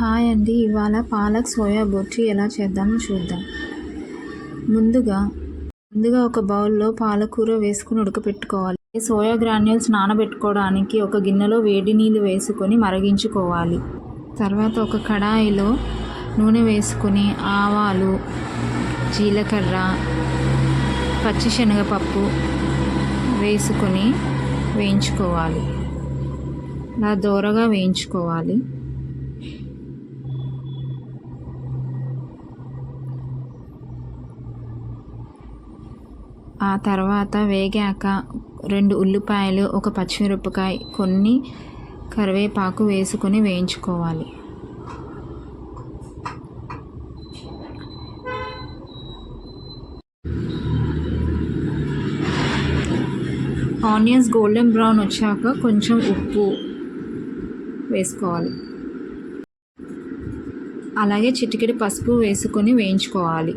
Hi అండి, ఇవాళ palak soya bhurji ఎలా చేద్దామో చూద్దాం. ముందుగా ఒక బౌల్లో పాలకూర వేసుకుని ఉడకపెట్టుకోవాలి. సోయా గ్రాన్యూల్స్ నానబెట్టుకోవడానికి ఒక గిన్నెలో వేడి నీళ్ళు వేసుకొని మరిగించుకోవాలి. తర్వాత ఒక కడాయిలో నూనె వేసుకొని ఆవాలు, జీలకర్ర, పచ్చిశనగపప్పు వేసుకొని వేయించుకోవాలి. ఇలా దోరగా వేయించుకోవాలి. ఆ తర్వాత వేగాక 2 ఉల్లిపాయలు, ఒక పచ్చిమిరపకాయ, కొన్ని కరివేపాకు వేసుకొని వేయించుకోవాలి. ఆనియన్స్ గోల్డెన్ బ్రౌన్ వచ్చాక కొంచెం ఉప్పు వేసుకోవాలి. అలాగే చిటికెడు పసుపు వేసుకొని వేయించుకోవాలి.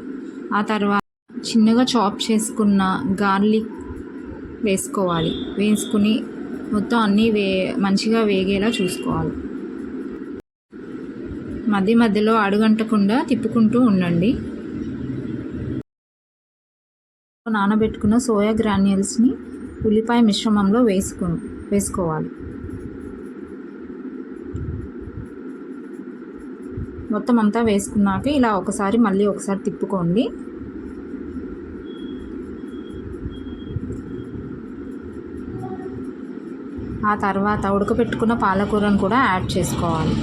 ఆ తర్వాత చిన్నగా చాప్ చేసుకున్న గార్లిక్ వేసుకుని మొత్తం అన్నీ మంచిగా వేగేలా చూసుకోవాలి. మధ్య మధ్యలో అడుగంటకుండా తిప్పుకుంటూ ఉండండి. నానబెట్టుకున్న సోయా గ్రాన్యూల్స్ని ఉల్లిపాయ మిశ్రమంలో వేసుకోవాలి. మొత్తం అంతా వేసుకున్నాక ఇలా మళ్ళీ ఒకసారి తిప్పుకోండి. ఆ తర్వాత ఉడకపెట్టుకున్న పాలకూరను కూడా యాడ్ చేసుకోవాలి.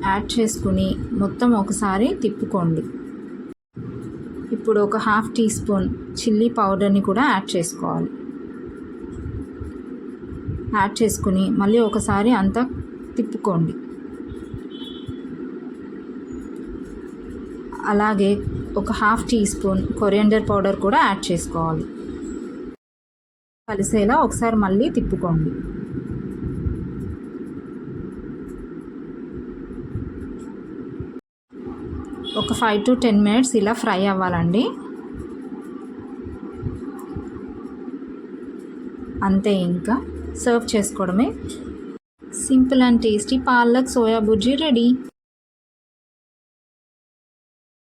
యాడ్ చేసుకుని మొత్తం ఒకసారి తిప్పుకోండి. ఇప్పుడు ఒక 1/2 టీ స్పూన్ చిల్లీ పౌడర్ని కూడా యాడ్ చేసుకోవాలి. యాడ్ చేసుకుని మళ్ళీ ఒకసారి అంతా తిప్పుకోండి. అలాగే ఒక 1/2 టీ స్పూన్ కొరియాండర్ పౌడర్ కూడా యాడ్ చేసుకోవాలి. కలిసేలా ఒకసారి మళ్ళీ తిప్పుకోండి. ఒక 5 to 10 మినిట్స్ ఇలా ఫ్రై అవ్వాలండి. అంతే, ఇంకా సర్వ్ చేసుకోవడమే. Simple and tasty palak soya bhurji ready.